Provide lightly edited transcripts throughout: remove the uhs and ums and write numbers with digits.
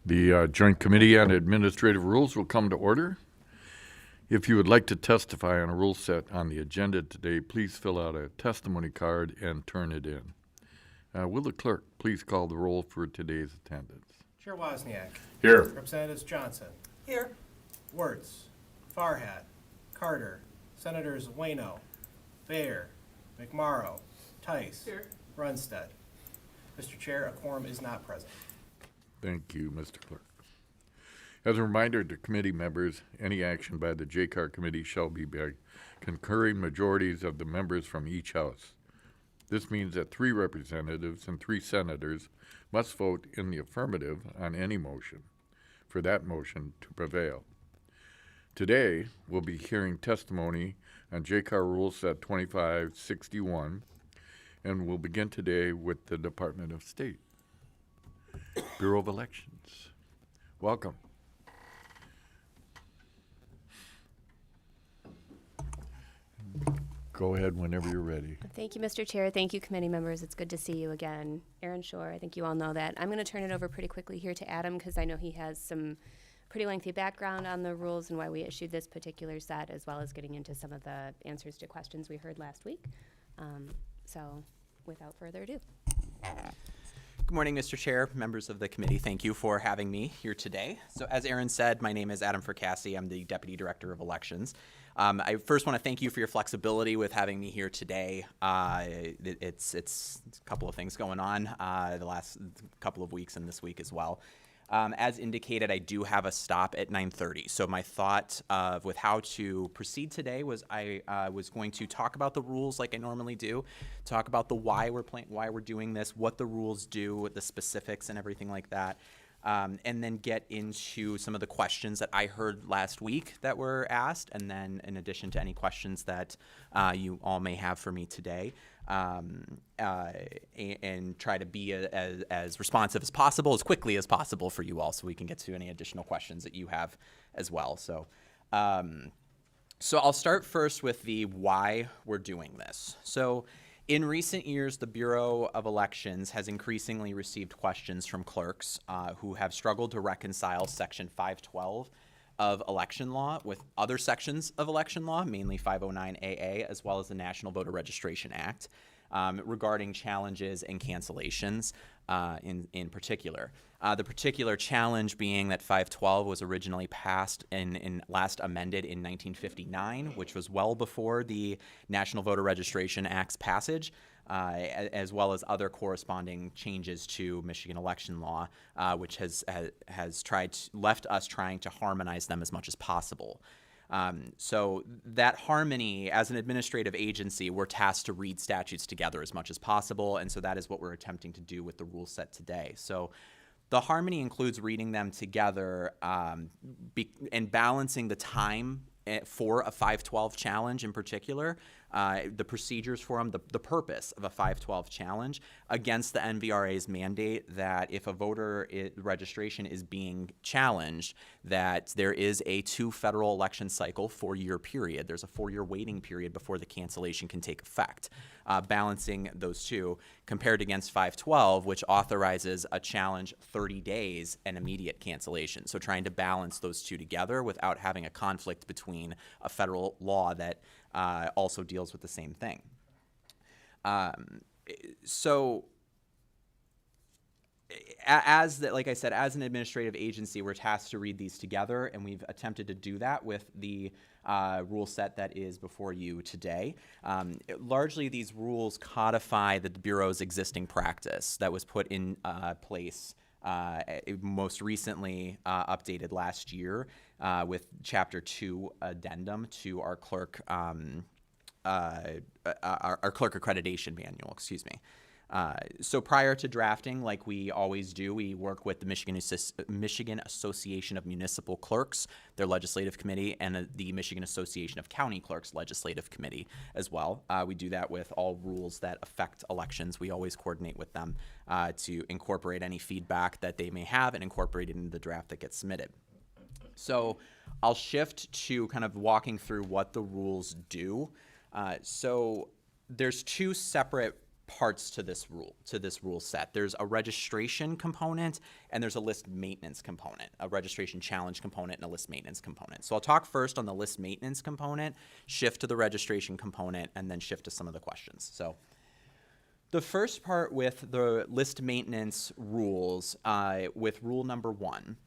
The Joint Committee on Administrative Rules will come to order. If you would like to testify on a rule set on the agenda today, please fill out a testimony card and turn it in. Will the clerk please call the roll for today's attendance? Chair Wozniak. Here. Representatives Johnson. Here. Wertz. Farhat. Carter. Senators Waino. Bayer. McMorrow. Tice. Here. Runstead. Mr. Chair, a quorum is not present. Thank you, Mr. Clerk. As a reminder to committee members, any action by the JCAR committee shall be by concurring majorities of the members from each house. This means that 3 representatives and 3 senators must vote in the affirmative on any motion for that motion to prevail. Today, we'll be hearing testimony on JCAR Rule Set 2561, and we'll begin today with the Department of State. Bureau of Elections. Welcome. Go ahead whenever you're ready. Thank you, Mr. Chair. Thank you, committee members. It's good to see you again. Aaron Shore, I think you all know that. I'm going to turn it over pretty quickly here to Adam because I know he has some pretty lengthy background on the rules and why we issued this particular set, as well as getting into some of the answers to questions we heard last week. So without further ado. Good morning, Mr. Chair, members of the committee. Thank you for having me here today. So as Aaron said, my name is Adam Fracassi. I'm the Deputy Director of Elections. I first want to thank you for your flexibility with having me here today. It's a couple of things going on the last couple of weeks and this week as well. As indicated, I do have a stop at 9:30. So my thought with how to proceed today was I was going to talk about the rules like I normally do, talk about the why we're doing this, what the rules do, the specifics and everything like that, and then get into some of the questions that I heard last week that were asked, and then in addition to any questions that you all may have for me today. And try to be as responsive as possible, as quickly as possible for you all, so we can get to any additional questions that you have as well. So I'll start first with the why we're doing this. So in recent years, the Bureau of Elections has increasingly received questions from clerks who have struggled to reconcile Section 512 of election law with other sections of election law, mainly 509AA, as well as the National Voter Registration Act, regarding challenges and cancellations in particular. The particular challenge being that 512 was originally passed and last amended in 1959, which was well before the National Voter Registration Act's passage, as well as other corresponding changes to Michigan election law, which has left us trying to harmonize them as much as possible. So that harmony, as an administrative agency, we're tasked to read statutes together as much as possible, and so that is what we're attempting to do with the rule set today. So the harmony includes reading them together and balancing the time for a 512 challenge in particular, the procedures for them, the purpose of a 512 challenge against the NVRA's mandate that if a voter registration is being challenged, that there is a 2 federal election cycle 4-year period. There's a 4-year waiting period before the cancellation can take effect. Balancing those two compared against 512, which authorizes a challenge 30 days and immediate cancellation. So trying to balance those two together without having a conflict between a federal law that also deals with the same thing. Like I said, as an administrative agency, we're tasked to read these together, and we've attempted to do that with the rule set that is before you today. Largely, these rules codify the Bureau's existing practice that was put in place most recently updated last year with Chapter 2 addendum to our clerk accreditation manual, excuse me. So prior to drafting, like we always do, we work with the Michigan Association of Municipal Clerks, their legislative committee, and the Michigan Association of County Clerks legislative committee as well. We do that with all rules that affect elections. We always coordinate with them to incorporate any feedback that they may have and incorporate it into the draft that gets submitted. So I'll shift to kind of walking through what the rules do. So there's two separate parts to this rule set. There's a registration component and there's a list maintenance component, a registration challenge component and a list maintenance component. So I'll talk first on the list maintenance component, shift to the registration component, and then shift to some of the questions. So the first part with the list maintenance rules, with rule number 1,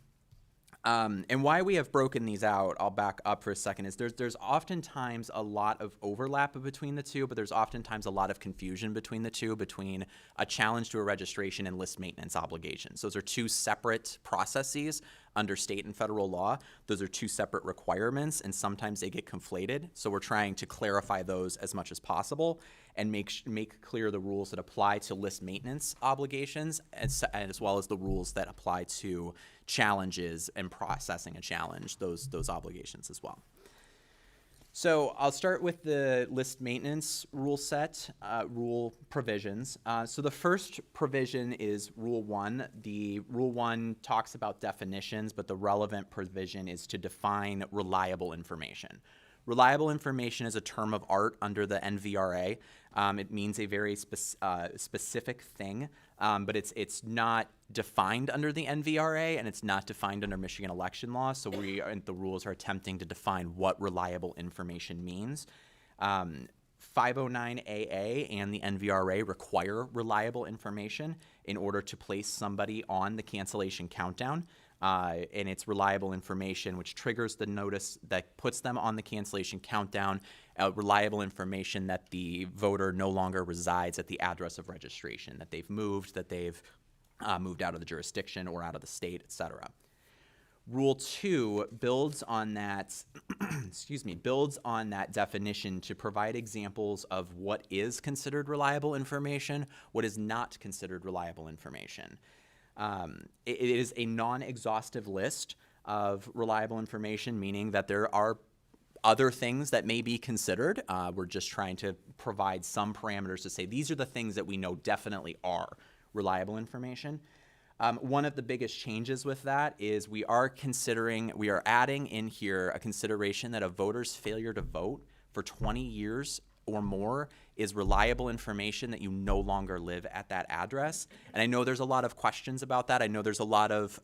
and why we have broken these out, I'll back up for a second, is there's oftentimes a lot of overlap between the two, but there's oftentimes a lot of confusion between the two, between a challenge to a registration and list maintenance obligations. Those are two separate processes under state and federal law. Those are two separate requirements, and sometimes they get conflated. So we're trying to clarify those as much as possible and make clear the rules that apply to list maintenance obligations, as well as the rules that apply to challenges and processing a challenge, those obligations as well. So I'll start with the list maintenance rule set, rule provisions. So the first provision is Rule 1. The Rule 1 talks about definitions, but the relevant provision is to define reliable information. Reliable information is a term of art under the NVRA. It means a very specific thing, but it's not defined under the NVRA, and it's not defined under Michigan election law. So the rules are attempting to define what reliable information means. 509AA and the NVRA require reliable information in order to place somebody on the cancellation countdown. And it's reliable information which triggers the notice that puts them on the cancellation countdown, reliable information that the voter no longer resides at the address of registration, that they've moved out of the jurisdiction or out of the state, etc. Rule 2 builds on that, builds on that definition to provide examples of what is considered reliable information, what is not considered reliable information. It is a non-exhaustive list of reliable information, meaning that there are other things that may be considered. We're just trying to provide some parameters to say these are the things that we know definitely are reliable information. One of the biggest changes with that is we are adding in here a consideration that a voter's failure to vote for 20 years or more is reliable information that you no longer live at that address. And I know there's a lot of questions about that. I know there's a lot of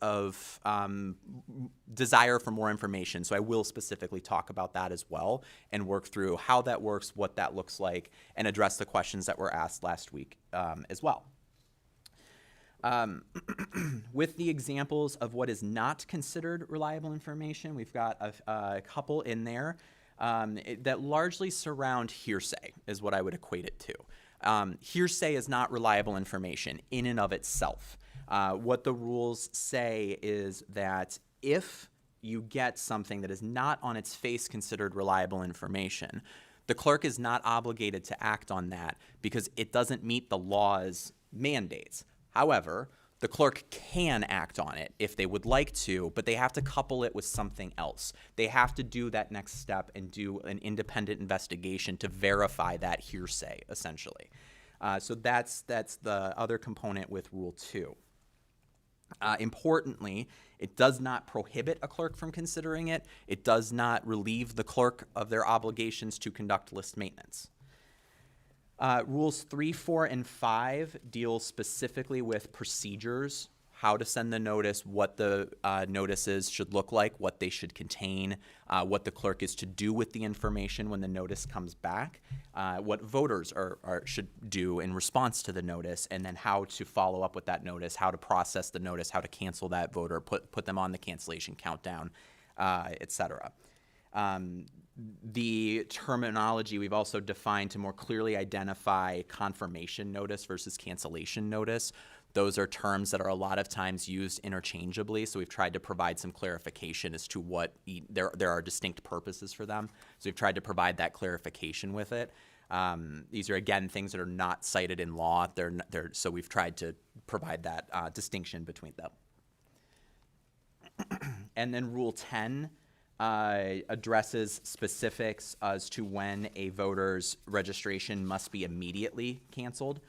desire for more information. So I will specifically talk about that as well and work through how that works, what that looks like, and address the questions that were asked last week as well. With the examples of what is not considered reliable information, we've got a couple in there that largely surround hearsay, is what I would equate it to. Hearsay is not reliable information in and of itself. What the rules say is that if you get something that is not on its face considered reliable information, the clerk is not obligated to act on that because it doesn't meet the law's mandates. However, the clerk can act on it if they would like to, but they have to couple it with something else. They have to do that next step and do an independent investigation to verify that hearsay, essentially. So that's the other component with Rule 2. Importantly, it does not prohibit a clerk from considering it. It does not relieve the clerk of their obligations to conduct list maintenance. Rules 3, 4, and 5 deal specifically with procedures, how to send the notice, what the notices should look like, what they should contain, what the clerk is to do with the information when the notice comes back, what voters should do in response to the notice, and then how to follow up with that notice, how to process the notice, how to cancel that voter, put them on the cancellation countdown, etc. The terminology we've also defined to more clearly identify confirmation notice versus cancellation notice. Those are terms that are a lot of times used interchangeably, so we've tried to provide some clarification as to what there are distinct purposes for them. So we've tried to provide that clarification with it. These are, again, things that are not cited in law. So we've tried to provide that distinction between them. And then Rule 10 addresses specifics as to when a voter's registration must be immediately canceled.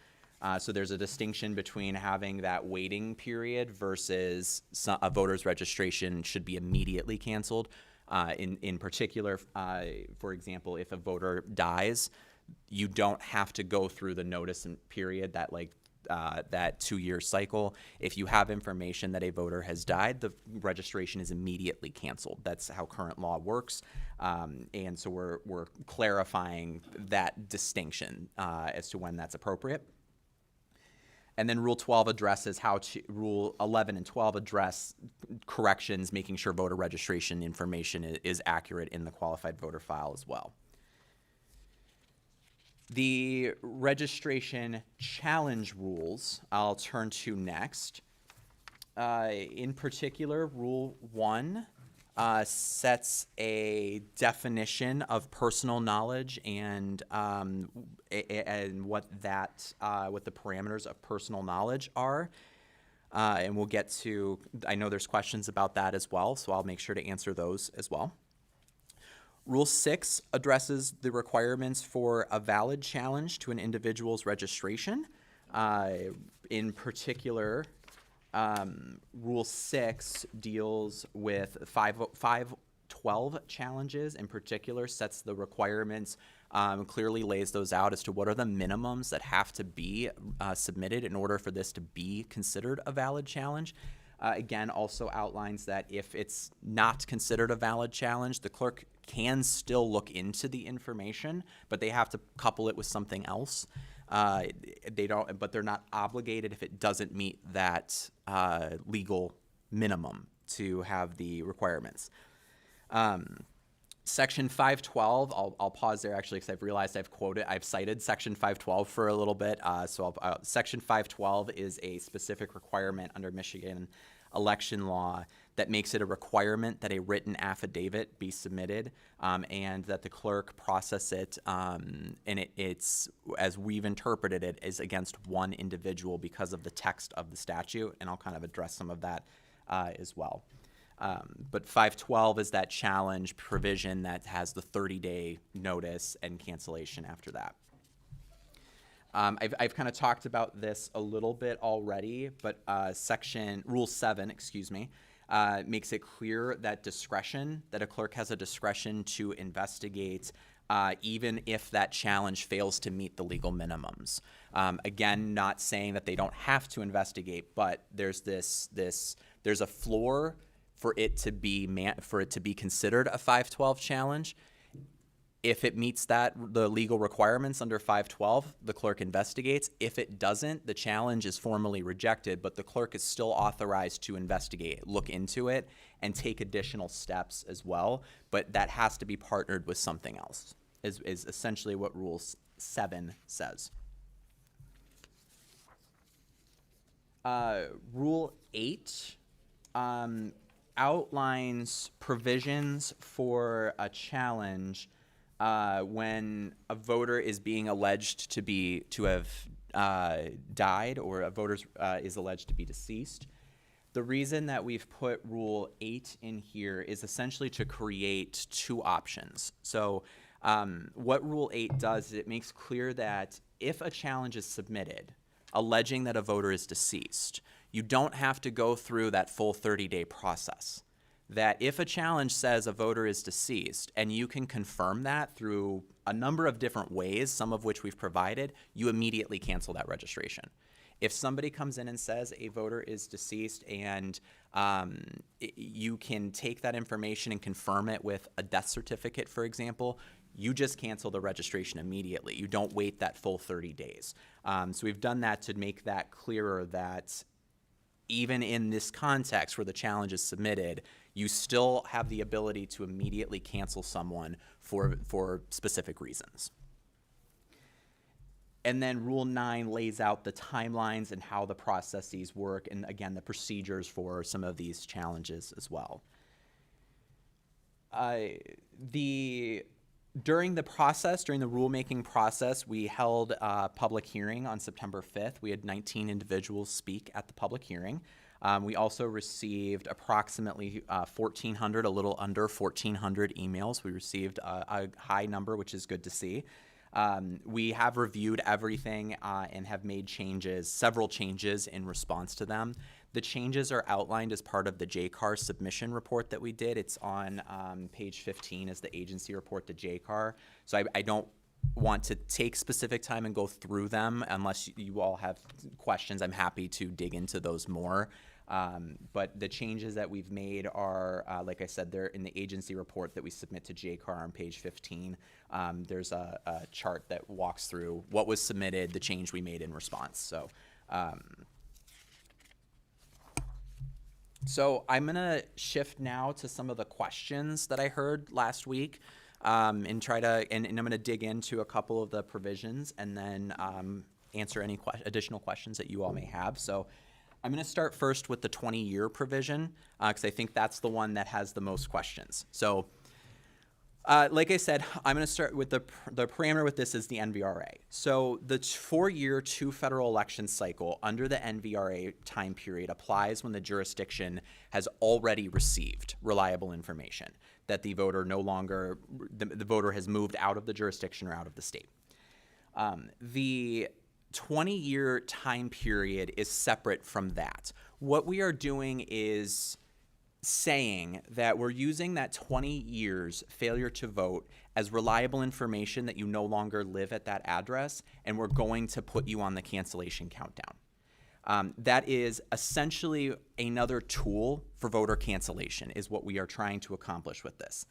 So there's a distinction between having that waiting period versus a voter's registration should be immediately canceled. In particular, for example, if a voter dies, you don't have to go through the notice and period that 2-year cycle. If you have information that a voter has died, the registration is immediately canceled. That's how current law works. And so we're clarifying that distinction as to when that's appropriate. And then Rule 12 addresses Rule 11 and 12 address corrections, making sure voter registration information is accurate in the qualified voter file as well. The registration challenge rules I'll turn to next. In particular, Rule 1 sets a definition of personal knowledge and what the parameters of personal knowledge are. And we'll get to, I know there's questions about that as well, so I'll make sure to answer those as well. Rule 6 addresses the requirements for a valid challenge to an individual's registration. In particular, Rule 6 deals with 512 challenges. In particular, sets the requirements, clearly lays those out as to what are the minimums that have to be submitted in order for this to be considered a valid challenge. Again, also outlines that if it's not considered a valid challenge, the clerk can still look into the information, but they have to couple it with something else. But they're not obligated if it doesn't meet that legal minimum to have the requirements. Section 512, I'll pause there actually because I've realized I've cited Section 512 for a little bit. Section 512 is a specific requirement under Michigan election law that makes it a requirement that a written affidavit be submitted and that the clerk process it. And it's, as we've interpreted it, is against one individual because of the text of the statute. And I'll kind of address some of that as well. But 512 is that challenge provision that has the 30-day notice and cancellation after that. I've kind of talked about this a little bit already, but Rule 7, makes it clear that that a clerk has a discretion to investigate even if that challenge fails to meet the legal minimums. Again, not saying that they don't have to investigate, but there's there's a floor for it to be considered a 512 challenge. If it meets the legal requirements under 512, the clerk investigates. If it doesn't, the challenge is formally rejected, but the clerk is still authorized to investigate, look into it, and take additional steps as well. But that has to be partnered with something else, is essentially what Rule 7 says. Rule 8 outlines provisions for a challenge when a voter is being alleged to have died, or a voter is alleged to be deceased. The reason that we've put Rule 8 in here is essentially to create two options. So what Rule 8 does is it makes clear that if a challenge is submitted alleging that a voter is deceased, you don't have to go through that full 30-day process. That if a challenge says a voter is deceased, and you can confirm that through a number of different ways, some of which we've provided, you immediately cancel that registration. If somebody comes in and says a voter is deceased and you can take that information and confirm it with a death certificate, for example, you just cancel the registration immediately. You don't wait that full 30 days. So we've done that to make that clearer that even in this context where the challenge is submitted, you still have the ability to immediately cancel someone for specific reasons. And then Rule 9 lays out the timelines and how the processes work, and again, the procedures for some of these challenges as well. During the rulemaking process, we held a public hearing on September 5th. We had 19 individuals speak at the public hearing. We also received approximately 1,400, a little under 1,400 emails. We received a high number, which is good to see. We have reviewed everything and have made several changes in response to them. The changes are outlined as part of the JCAR submission report that we did. It's on page 15 as the agency report to JCAR. So I don't want to take specific time and go through them. Unless you all have questions, I'm happy to dig into those more. But the changes that we've made are, like I said, they're in the agency report that we submit to JCAR on page 15. There's a chart that walks through what was submitted, the change we made in response. So I'm gonna shift now to some of the questions that I heard last week, and try to, and I'm gonna dig into a couple of the provisions and then answer any additional questions that you all may have. So I'm gonna start first with the 20-year provision, because I think that's the one that has the most questions. So like I said, I'm going to start with the parameter with this is the NVRA. So the 4-year 2 federal election cycle under the NVRA time period applies when the jurisdiction has already received reliable information that the voter no longer, the voter has moved out of the jurisdiction or out of the state. The 20-year time period is separate from that. What we are doing is saying that we're using that 20 years failure to vote as reliable information that you no longer live at that address, and we're going to put you on the cancellation countdown. That is essentially another tool for voter cancellation is what we are trying to accomplish with this.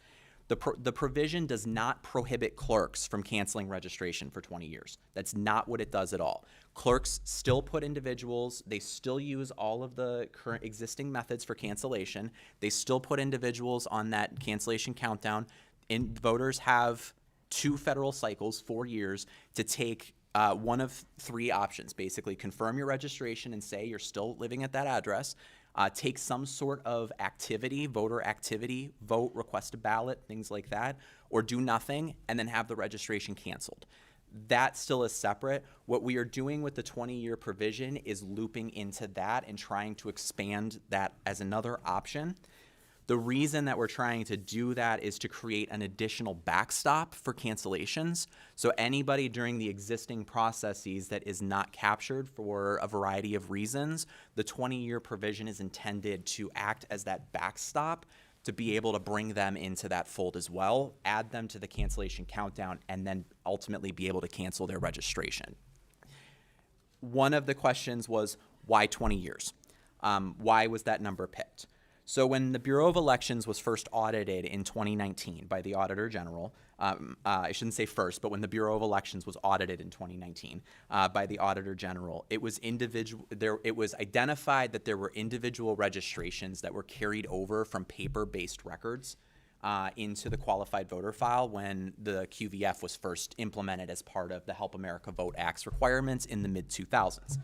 The provision does not prohibit clerks from canceling registration for 20 years. That's not what it does at all. Clerks still put individuals, they still use all of the current existing methods for cancellation. They still put individuals on that cancellation countdown. And voters have 2 federal cycles, 4 years, to take one of 3 options. Basically, confirm your registration and say you're still living at that address. Take some sort of activity, voter activity, vote, request a ballot, things like that, or do nothing and then have the registration canceled. That still is separate. What we are doing with the 20-year provision is looping into that and trying to expand that as another option. The reason that we're trying to do that is to create an additional backstop for cancellations. So anybody during the existing processes that is not captured for a variety of reasons, the 20-year provision is intended to act as that backstop to be able to bring them into that fold as well, add them to the cancellation countdown, and then ultimately be able to cancel their registration. One of the questions was, why 20 years? Why was that number picked? So when the Bureau of Elections was first audited in 2019 by the Auditor General, I shouldn't say first, but when the Bureau of Elections was audited in 2019 by the Auditor General, it was identified that there were individual registrations that were carried over from paper-based records into the qualified voter file when the QVF was first implemented as part of the Help America Vote Act's requirements in the mid-2000s.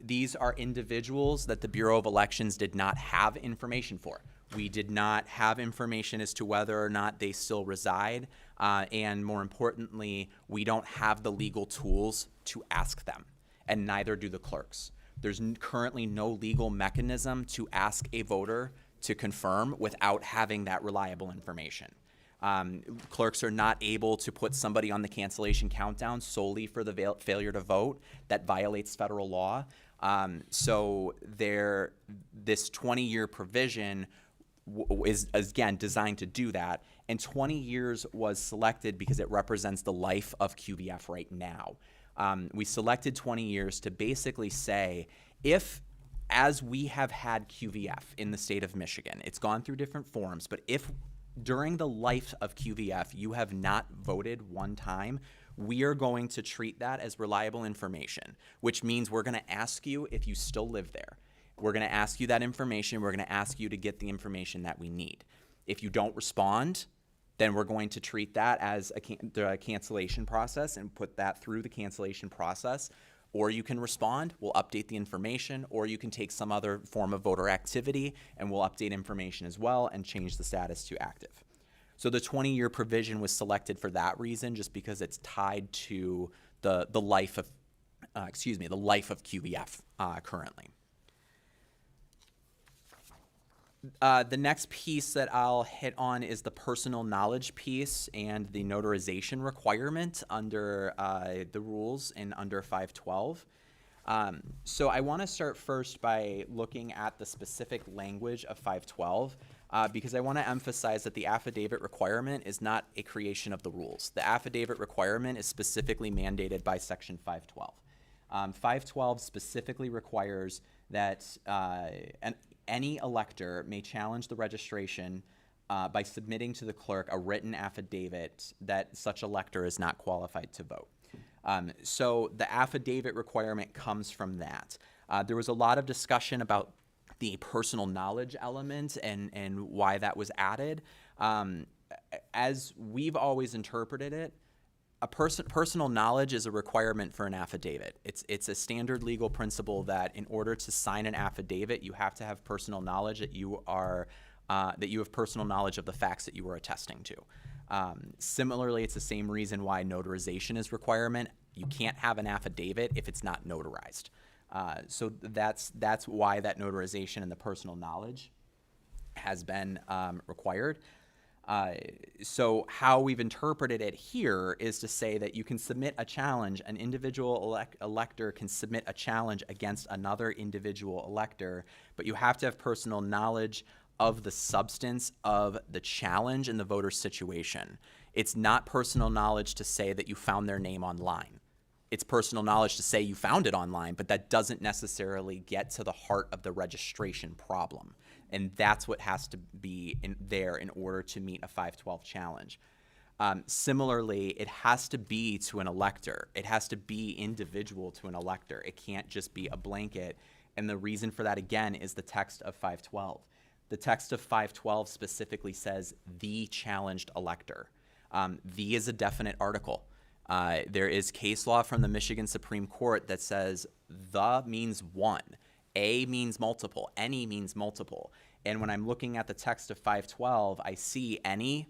These are individuals that the Bureau of Elections did not have information for. We did not have information as to whether or not they still reside, and more importantly, we don't have the legal tools to ask them, and neither do the clerks. There's currently no legal mechanism to ask a voter to confirm without having that reliable information. Clerks are not able to put somebody on the cancellation countdown solely for the failure to vote. That violates federal law. So this 20-year provision is, again, designed to do that. And 20 years was selected because it represents the life of QVF right now. We selected 20 years to basically say, if, as we have had QVF in the state of Michigan, it's gone through different forms, but if during the life of QVF, you have not voted one time, we are going to treat that as reliable information, which means we're going to ask you if you still live there. We're going to ask you that information. We're going to ask you to get the information that we need. If you don't respond, then we're going to treat that as the cancellation process and put that through the cancellation process. Or you can respond, we'll update the information, or you can take some other form of voter activity and we'll update information as well and change the status to active. So the 20-year provision was selected for that reason, just because it's tied to the life of QVF currently. The next piece that I'll hit on is the personal knowledge piece and the notarization requirement under the rules and under 512. So I want to start first by looking at the specific language of 512. because I want to emphasize that the affidavit requirement is not a creation of the rules. The affidavit requirement is specifically mandated by Section 512. 512 specifically requires that any elector may challenge the registration by submitting to the clerk a written affidavit that such elector is not qualified to vote. So the affidavit requirement comes from that. There was a lot of discussion about the personal knowledge element and why that was added. As we've always interpreted it, personal knowledge is a requirement for an affidavit. It's a standard legal principle that in order to sign an affidavit, you have to have personal knowledge that you have personal knowledge of the facts that you are attesting to. Similarly, it's the same reason why notarization is requirement. You can't have an affidavit if it's not notarized. So that's why that notarization and the personal knowledge has been required. So how we've interpreted it here is to say that you can submit a challenge, an individual elector can submit a challenge against another individual elector, but you have to have personal knowledge of the substance of the challenge in the voter's situation. It's not personal knowledge to say that you found their name online. It's personal knowledge to say you found it online, but that doesn't necessarily get to the heart of the registration problem. And that's what has to be there in order to meet a 512 challenge. Similarly, it has to be to an elector. It has to be individual to an elector. It can't just be a blanket. And the reason for that, again, is the text of 512. The text of 512 specifically says the challenged elector. The is a definite article. There is case law from the Michigan Supreme Court that says the means one, a means multiple, any means multiple. And when I'm looking at the text of 512, I see any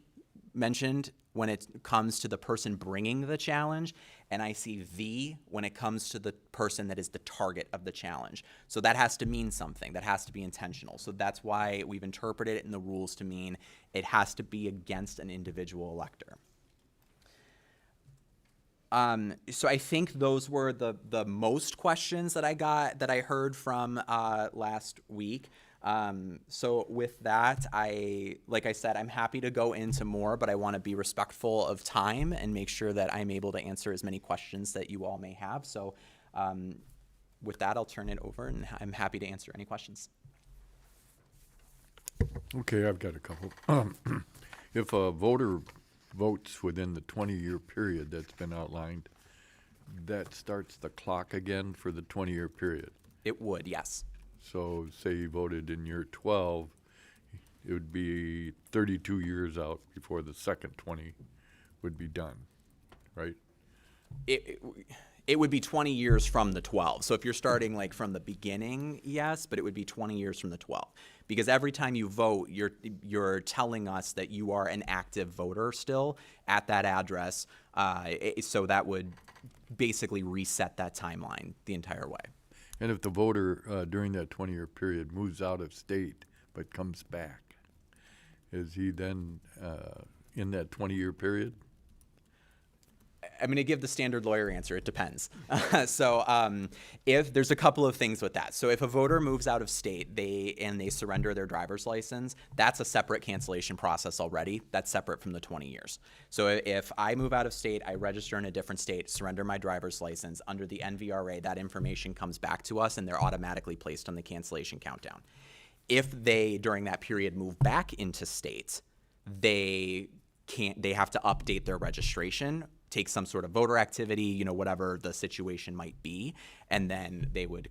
mentioned when it comes to the person bringing the challenge, and I see the when it comes to the person that is the target of the challenge. So that has to mean something. That has to be intentional. So that's why we've interpreted it in the rules to mean it has to be against an individual elector. So I think those were the most questions that I heard from last week. So with that, like I said, I'm happy to go into more, but I want to be respectful of time and make sure that I'm able to answer as many questions that you all may have. So with that, I'll turn it over, and I'm happy to answer any questions. Okay, I've got a couple. If a voter votes within the 20-year period that's been outlined, that starts the clock again for the 20-year period. It would, yes. So say you voted in year 12, it would be 32 years out before the second 20 would be done, right? It would be 20 years from the 12. So if you're starting like from the beginning, yes, but it would be 20 years from the 12. Because every time you vote, you're telling us that you are an active voter still at that address. So that would basically reset that timeline the entire way. And if the voter during that 20-year period moves out of state but comes back, is he then in that 20-year period? I'm going to give the standard lawyer answer. It depends. If there's a couple of things with that. So if a voter moves out of state and they surrender their driver's license, that's a separate cancellation process already. That's separate from the 20 years. So if I move out of state, I register in a different state, surrender my driver's license, under the NVRA, that information comes back to us and they're automatically placed on the cancellation countdown. If they, during that period, move back into state, they have to update their registration, take some sort of voter activity, whatever the situation might be, and then they would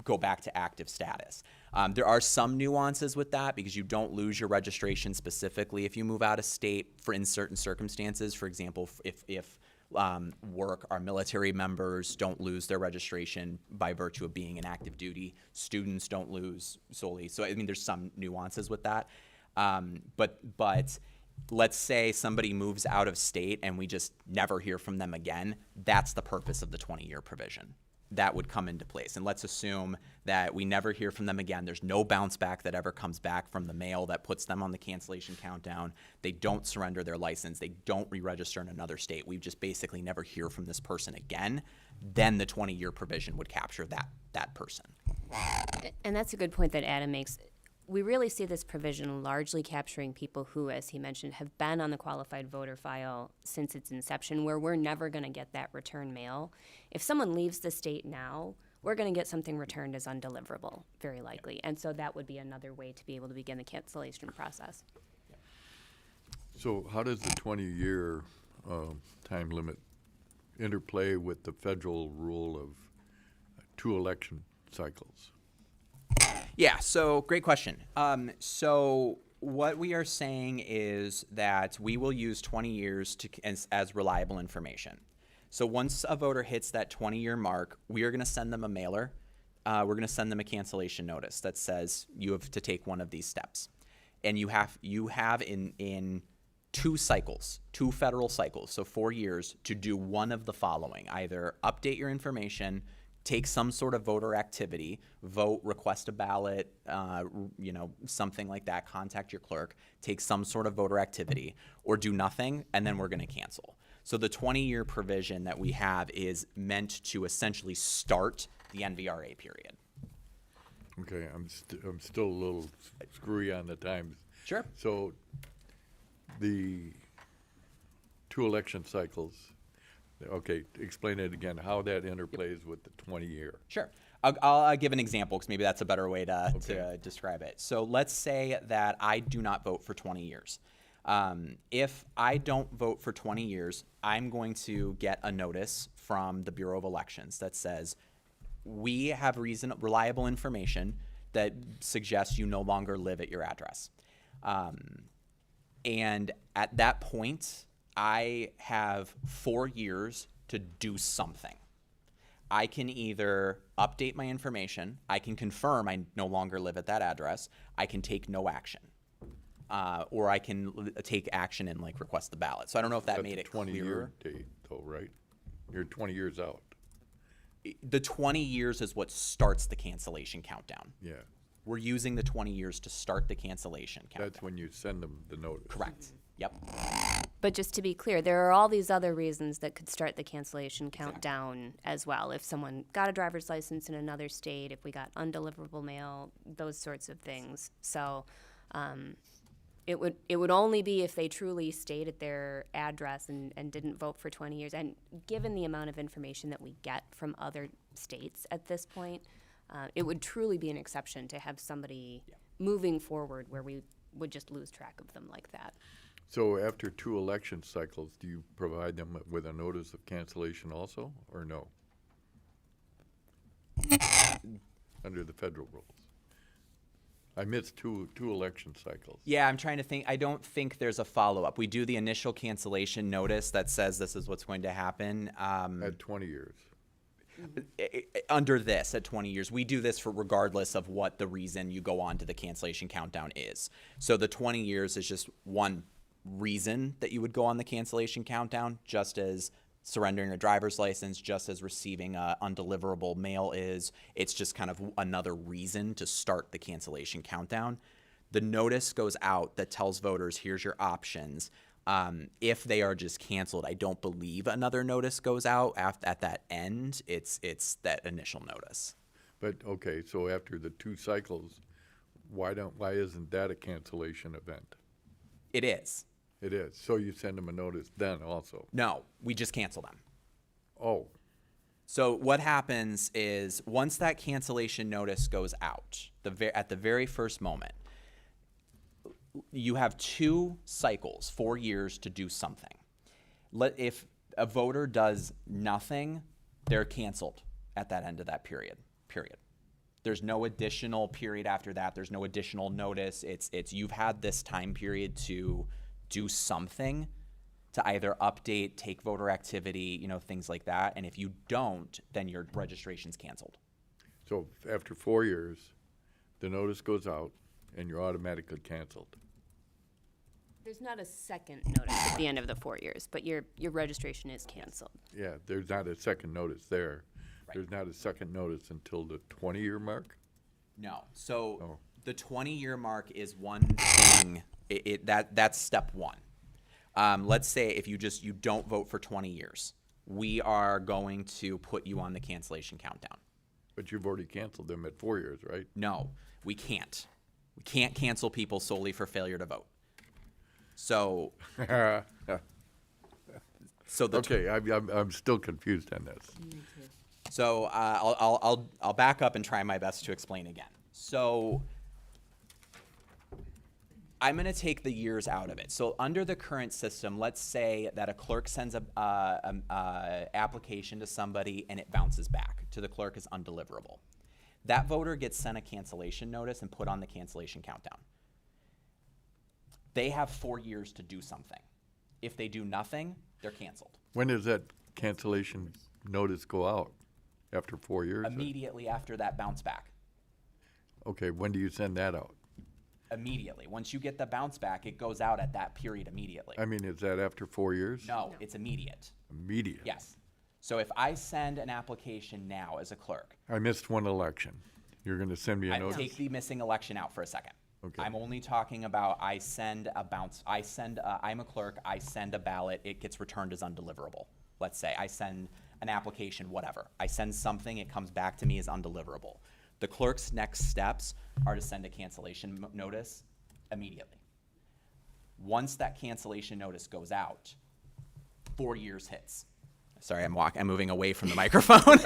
go back to active status. There are some nuances with that because you don't lose your registration specifically if you move out of state in certain circumstances. For example, if our military members don't lose their registration by virtue of being in active duty, students don't lose solely. So there's some nuances with that. But let's say somebody moves out of state and we just never hear from them again. That's the purpose of the 20-year provision. That would come into place. And let's assume that we never hear from them again. There's no bounce back that ever comes back from the mail that puts them on the cancellation countdown. They don't surrender their license. They don't re-register in another state. We just basically never hear from this person again. Then the 20-year provision would capture that person. And that's a good point that Adam makes. we really see this provision largely capturing people who, as he mentioned, have been on the qualified voter file since its inception, where we're never going to get that return mail. If someone leaves the state now, we're going to get something returned as undeliverable, very likely. And so that would be another way to be able to begin the cancellation process. So how does the 20-year time limit interplay with the federal rule of 2 election cycles? Yeah, so great question. So what we are saying is that we will use 20 years as reliable information. So once a voter hits that 20-year mark, we are going to send them a mailer. We're going to send them a cancellation notice that says you have to take one of these steps. And you have in 2 cycles, 2 federal cycles, so 4 years, to do one of the following: either update your information, take some sort of voter activity, vote, request a ballot, something like that, contact your clerk, take some sort of voter activity, or do nothing, and then we're going to cancel. So the 20-year provision that we have is meant to essentially start the NVRA period. Okay, I'm still a little screwy on the times. Sure. So the 2 election cycles, okay, explain it again, how that interplays with the 20-year. Sure. I'll give an example because maybe that's a better way to describe it. So let's say that I do not vote for 20 years. If I don't vote for 20 years, I'm going to get a notice from the Bureau of Elections that says, we have reliable information that suggests you no longer live at your address. And at that point, I have 4 years to do something. I can either update my information, I can confirm I no longer live at that address, I can take no action. Or I can take action and request the ballot. So I don't know if that made it clearer. 20-year date though, right? You're 20 years out. The 20 years is what starts the cancellation countdown. Yeah, We're using the 20 years to start the cancellation countdown. that's when you send them the notice. Correct. Yep. But just to be clear, there are all these other reasons that could start the cancellation countdown as well. If someone got a driver's license in another state, if we got undeliverable mail, those sorts of things. So it would only be if they truly stayed at their address and didn't vote for 20 years. And given the amount of information that we get from other states at this point, it would truly be an exception to have somebody moving forward where we would just lose track of them like that. So after 2 election cycles, do you provide them with a notice of cancellation also, or no? Under the federal rules. I missed two election cycles. Yeah, I'm trying to think. I don't think there's a follow-up. We do the initial cancellation notice that says this is what's going to happen. At 20 years. Under this at 20 years. We do this for regardless of what the reason you go on to the cancellation countdown is. So the 20 years is just one reason that you would go on the cancellation countdown, just as surrendering a driver's license, just as receiving a undeliverable mail is. It's just kind of another reason to start the cancellation countdown. The notice goes out that tells voters, here's your options. If they are just canceled, I don't believe another notice goes out at that end. It's that initial notice. But, okay, so after the 2 cycles, why isn't that a cancellation event? It is. It is. So you send them a notice then also? No, we just cancel them. Oh, So what happens is once that cancellation notice goes out, at the very first moment, you have 2 cycles, 4 years to do something. If a voter does nothing, they're canceled at that end of that period. There's no additional period after that. There's no additional notice. It's you've had this time period to do something, to either update, take voter activity, things like that. And if you don't, then your registration's canceled. so after 4 years, the notice goes out and you're automatically canceled. There's not a second notice at the end of the 4 years, but your registration is canceled. Yeah, there's not a second notice there. Right. There's not a second notice until the 20-year mark? No. So Oh. the 20-year mark is one thing. That's step one. Let's say if you don't vote for 20 years, we are going to put you on the cancellation countdown. But you've already canceled them at 4 years, right? No, we can't. We can't cancel people solely for failure to vote. So, so the Okay, I'm still confused on this. So I'll back up and try my best to explain again. So I'm going to take the years out of it. So under the current system, let's say that a clerk sends a application to somebody and it bounces back to the clerk as undeliverable. That voter gets sent a cancellation notice and put on the cancellation countdown. They have 4 years to do something. If they do nothing, they're canceled. When does that cancellation notice go out? After 4 years? Immediately after that bounce back. Okay, when do you send that out? Immediately. Once you get the bounce back, it goes out at that period immediately. I mean, is that after 4 years? No, it's immediate. Immediate? Yes. So if I send an application now as a clerk, I missed one election. You're gonna send me a I notice? take the missing election out for a second. Okay. I'm only talking about I'm a clerk, I send a ballot, it gets returned as undeliverable. Let's say I send an application, whatever. I send something, it comes back to me as undeliverable. The clerk's next steps are to send a cancellation notice immediately. Once that cancellation notice goes out, 4 years hits. Sorry, I'm moving away from the microphone.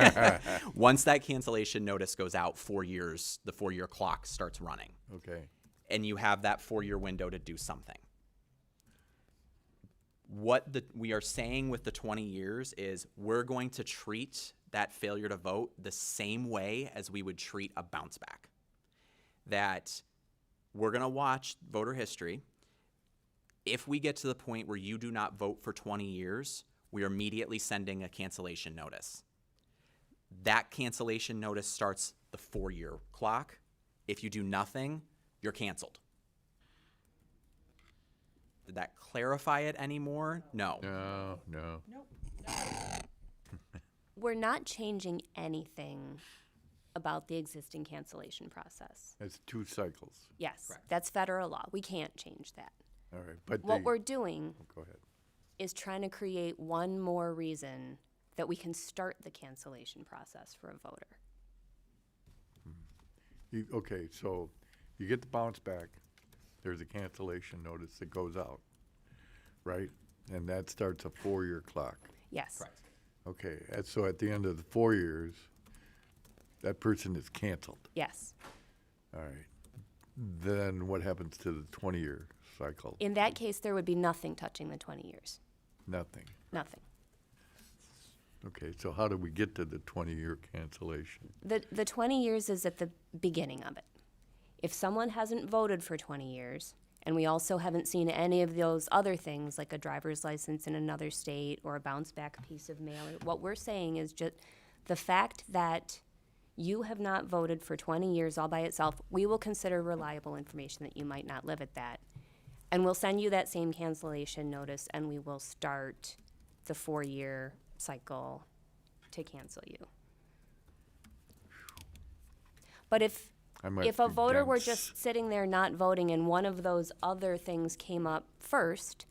Once that cancellation notice goes out, 4 years, the 4-year clock starts running. Okay. And you have that 4-year window to do something. What we are saying with the 20 years is we're going to treat that failure to vote the same way as we would treat a bounce back. That we're going to watch voter history. If we get to the point where you do not vote for 20 years, we are immediately sending a cancellation notice. That cancellation notice starts the 4-year clock. If you do nothing, you're canceled. Did that clarify it anymore? No. No. We're not changing anything about the existing cancellation process. It's 2 cycles. Yes, Correct. that's federal law. We can't change that. All right, but What we're doing go ahead. is trying to create one more reason that we can start the cancellation process for a voter. Okay, so you get the bounce back, there's a cancellation notice that goes out, right? And that starts a 4-year clock. Yes. Correct. Okay, and so at the end of the 4 years, that person is canceled. Yes. All right. Then what happens to the 20-year cycle? In that case, there would be nothing touching the 20 years. Nothing. Nothing. Okay, so how do we get to the 20-year cancellation? The 20 years is at the beginning of it. If someone hasn't voted for 20 years, and we also haven't seen any of those other things like a driver's license in another state or a bounce back piece of mail, what we're saying is just the fact that you have not voted for 20 years all by itself, we will consider reliable information that you might not live at that. And we'll send you that same cancellation notice and we will start the 4-year cycle to cancel you. But if a be voter were dense. just sitting there not voting and one of those other things came up first,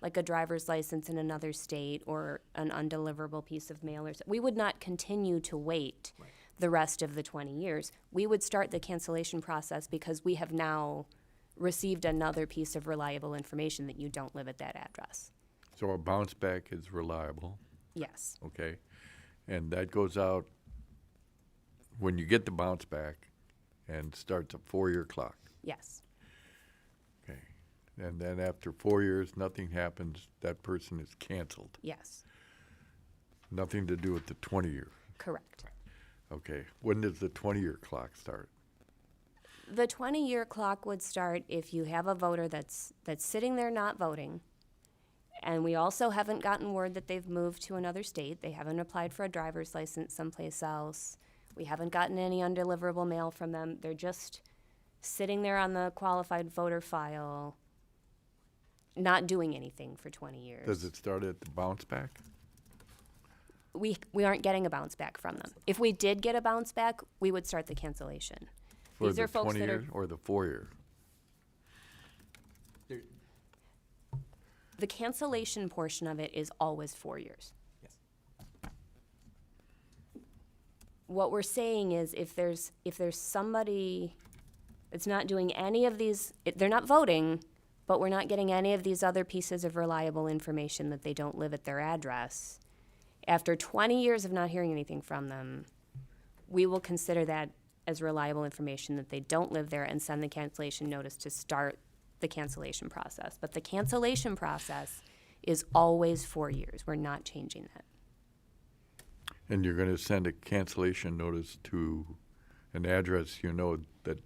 like a driver's license in another state or an undeliverable piece of mail, we would not continue to wait the rest of the 20 years. We would start the cancellation process because we have now received another piece of reliable information that you don't live at that address. So a bounce back is reliable, Yes. okay? And that goes out when you get the bounce back and starts a 4-year clock. Yes. Okay. And then after 4 years, nothing happens, that person is canceled. Yes. Nothing to do with the 20-year. Correct. Okay. When does the 20-year clock start? The 20-year clock would start if you have a voter that's sitting there not voting, and we also haven't gotten word that they've moved to another state. They haven't applied for a driver's license someplace else. We haven't gotten any undeliverable mail from them. They're just sitting there on the qualified voter file, not doing anything for 20 years. Does it start at the bounce back? We aren't getting a bounce back from them. If we did get a bounce back, we would start the cancellation. For These the are folks 20 that are year or the 4-year? the cancellation portion of it is always 4 years. Yes. What we're saying is if there's somebody It's not doing any of these, they're not voting, but we're not getting any of these other pieces of reliable information that they don't live at their address. After 20 years of not hearing anything from them, we will consider that as reliable information that they don't live there and send the cancellation notice to start the cancellation process. But the cancellation process is always 4 years. We're not changing that. And you're going to send a cancellation notice to an address you know that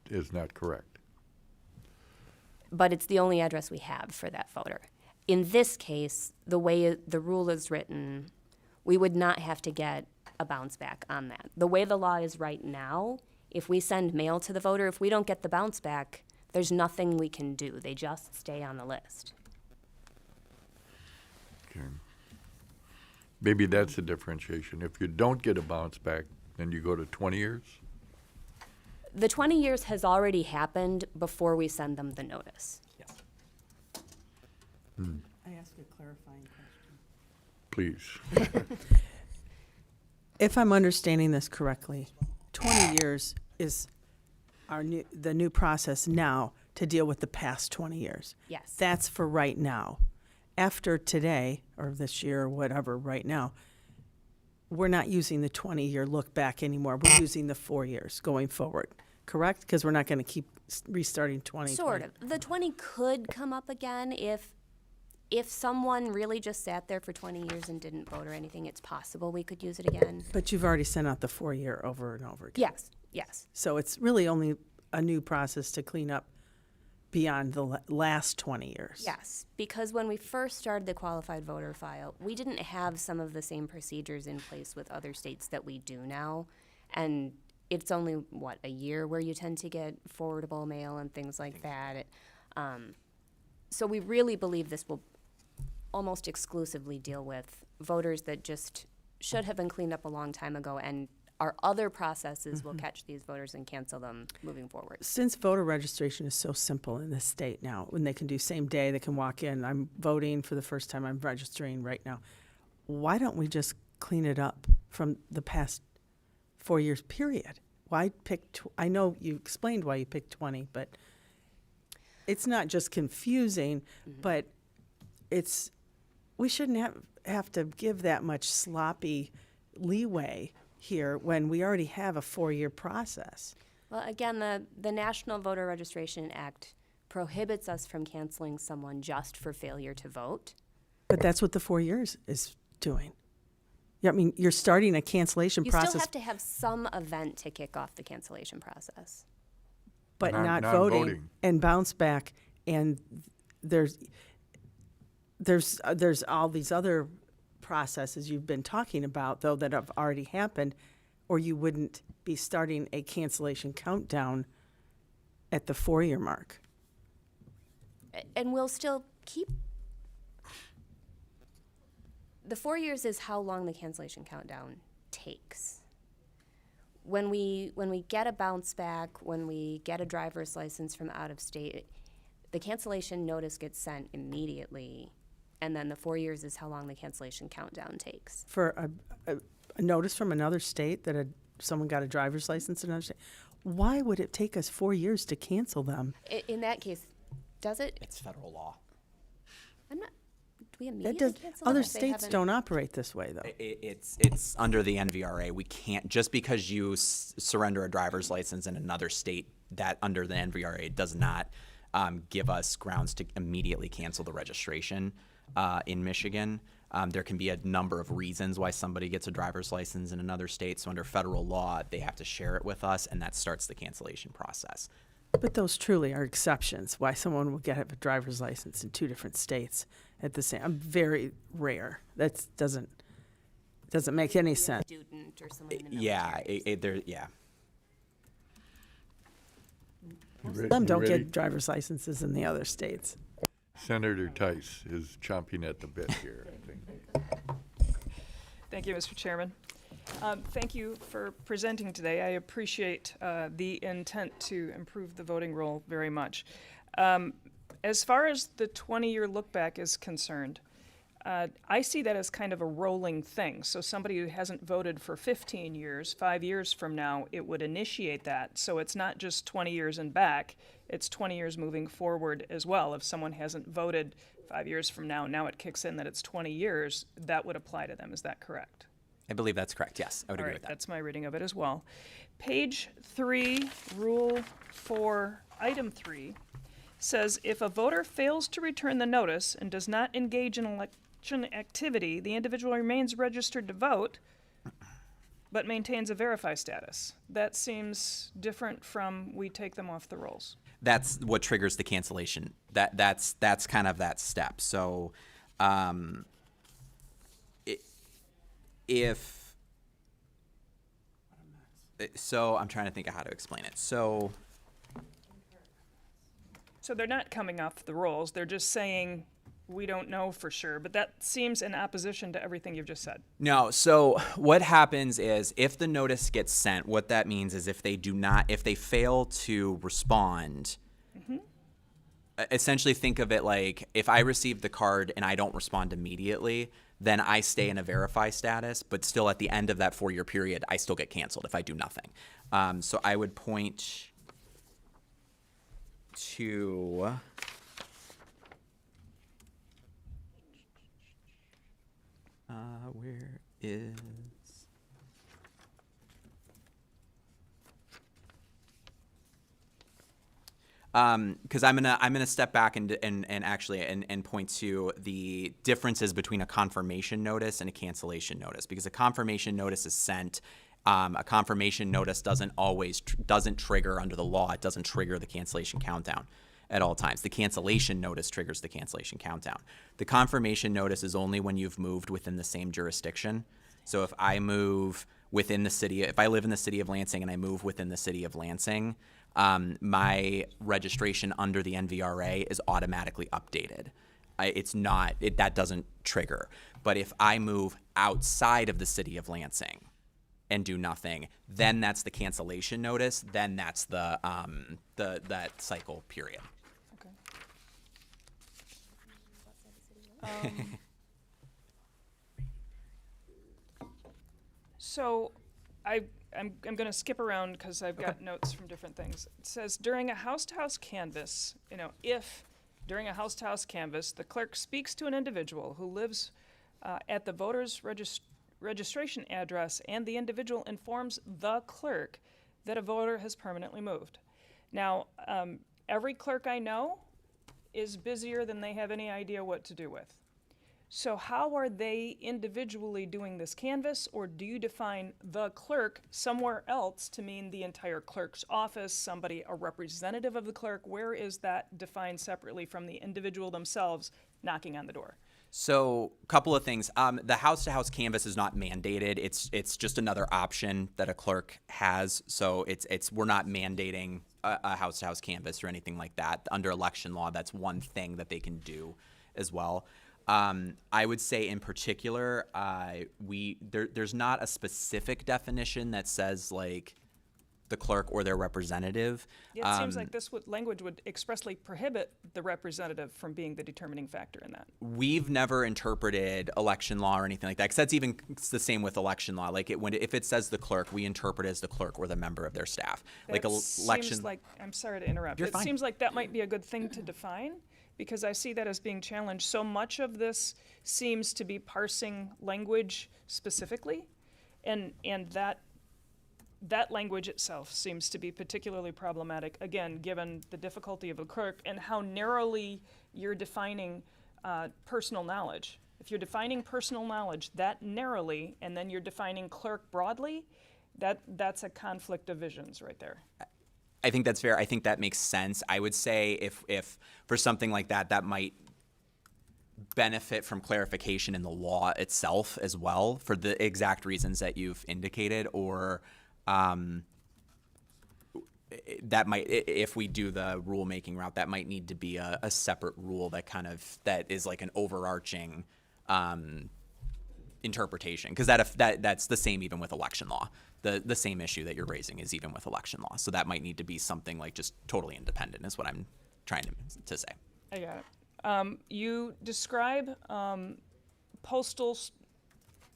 is not correct. But it's the only address we have for that voter. In this case, the way the rule is written, we would not have to get a bounce back on that. The way the law is right now, if we send mail to the voter, if we don't get the bounce back, there's nothing we can do. They just stay on the list. Okay. Maybe that's the differentiation. If you don't get a bounce back, then you go to 20 years? The 20 years has already happened before we send them the notice. Yes. I ask a clarifying question. Please. If I'm understanding this correctly, 20 years is the new process now to deal with the past 20 years. Yes. That's for right now. After today, or this year, or whatever, right now, we're not using the 20-year look back anymore. We're using the 4 years going forward, correct? Because we're not going to keep restarting 20. Sort of. The 20 could come up again if someone really just sat there for 20 years and didn't vote or anything. It's possible we could use it again. But you've already sent out the 4-year over and over again. Yes, yes. So it's really only a new process to clean up beyond the last 20 years. Yes, because when we first started the qualified voter file, we didn't have some of the same procedures in place with other states that we do now. And it's only, a year where you tend to get forwardable mail and things like that. So we really believe this will almost exclusively deal with voters that just should have been cleaned up a long time ago, and our other processes will catch these voters and cancel them moving forward. Since voter registration is so simple in this state now, when they can do same day, they can walk in, I'm voting for the first time, I'm registering right now. Why don't we just clean it up from the past 4 years period? Why pick, I know you explained why you picked 20, but it's not just confusing, but we shouldn't have to give that much sloppy leeway here when we already have a 4-year process. Well, again, the National Voter Registration Act prohibits us from canceling someone just for failure to vote. But that's what the 4 years is doing. Yeah, I mean, you're starting a cancellation You process, still have to have some event to kick off the cancellation process. but not Non-voting. voting and bounce back. And there's all these other processes you've been talking about, though, that have already happened, or you wouldn't be starting a cancellation countdown at the 4-year mark. And we'll still keep. The 4 years is how long the cancellation countdown takes. When we get a bounce back, when we get a driver's license from out of state, the cancellation notice gets sent immediately, and then the 4 years is how long the cancellation countdown takes. For a notice from another state that someone got a driver's license in another state, why would it take us 4 years to cancel them? In that case, does it? It's federal law. I'm not. Do we That immediately does, cancel them other if they states haven't- don't operate this way, though. It's under the NVRA. We can't, just because you surrender a driver's license in another state, that under the NVRA does not give us grounds to immediately cancel the registration in Michigan. There can be a number of reasons why somebody gets a driver's license in another state. So under federal law, they have to share it with us, and that starts the cancellation process. But those truly are exceptions, why someone will get a driver's license in 2 different states at the same, very rare. That doesn't make any sense. Student or someone in the Yeah, military. yeah. Some don't Ready? get driver's licenses in the other states. Senator Tice is chomping at the bit here, I think. Thank you, Mr. Chairman. Thank you for presenting today. I appreciate the intent to improve the voting roll very much. As far as the 20-year look back is concerned, I see that as kind of a rolling thing. So somebody who hasn't voted for 15 years, 5 years from now, it would initiate that. So it's not just 20 years and back, it's 20 years moving forward as well. If someone hasn't voted 5 years from now it kicks in that it's 20 years, that would apply to them. Is that correct? I believe that's correct, yes. I would All agree right, with that. that's my reading of it as well. Page 3, Rule 4, Item 3, says if a voter fails to return the notice and does not engage in election activity, the individual remains registered to vote, but maintains a verify status. That seems different from we take them off the rolls. That's what triggers the cancellation. That's kind of that step. So, so I'm trying to think of how to explain it. So So they're not coming off the rolls, they're just saying, we don't know for sure, but that seems in opposition to everything you've just said. no. So what happens is if the notice gets sent, what that means is if they fail to respond. Essentially, think of it like if I receive the card and I don't respond immediately, then I stay in a verify status, but still at the end of that 4-year period, I still get canceled if I do nothing. So I would point to where is because I'm gonna step back and actually point to the differences between a confirmation notice and a cancellation notice, because a confirmation notice is sent. A confirmation notice doesn't trigger under the law. It doesn't trigger the cancellation countdown at all times. The cancellation notice triggers the cancellation countdown. The confirmation notice is only when you've moved within the same jurisdiction. So if I move within the city, if I live in the city of Lansing and I move within the city of Lansing, my registration under the NVRA is automatically updated. That doesn't trigger. But if I move outside of the city of Lansing and do nothing, then that's the cancellation notice. Then that's that cycle period. Okay. So I'm going to skip around because I've got notes from different things. It says during a house-to-house canvass, if during a house-to-house canvass the clerk speaks to an individual who lives at the voter's registration address and the individual informs the clerk that a voter has permanently moved. Now, every clerk I know is busier than they have any idea what to do with. So how are they individually doing this canvass, or do you define the clerk somewhere else to mean the entire clerk's office, a representative of the clerk? Where is that defined separately from the individual themselves knocking on the door? So, a couple of things. The house-to-house canvass is not mandated. It's just another option that a clerk has. So we're not mandating a house-to-house canvass or anything like that. Under election law, that's one thing that they can do as well. I would say in particular, there's not a specific definition that says like the clerk or their representative. It seems like this language would expressly prohibit the representative from being the determining factor in that. We've never interpreted election law or anything like that, because it's the same with election law. Like if it says the clerk, we interpret it as the clerk or the member of their staff. Seems like, I'm sorry to interrupt. You're It fine. seems like that might be a good thing to define, because I see that as being challenged. So much of this seems to be parsing language specifically, and that language itself seems to be particularly problematic, again, given the difficulty of a clerk and how narrowly you're defining personal knowledge. If you're defining personal knowledge that narrowly and then you're defining clerk broadly, that's a conflict of visions right there. I think that's fair. I think that makes sense. I would say if for something like that might benefit from clarification in the law itself as well, for the exact reasons that you've indicated, or that might, if we do the rulemaking route, that might need to be a separate rule that is like an overarching interpretation, because that's the same even with election law. The same issue that you're raising is even with election law. So that might need to be something like just totally independent is what I'm trying to say. I got it. You describe postal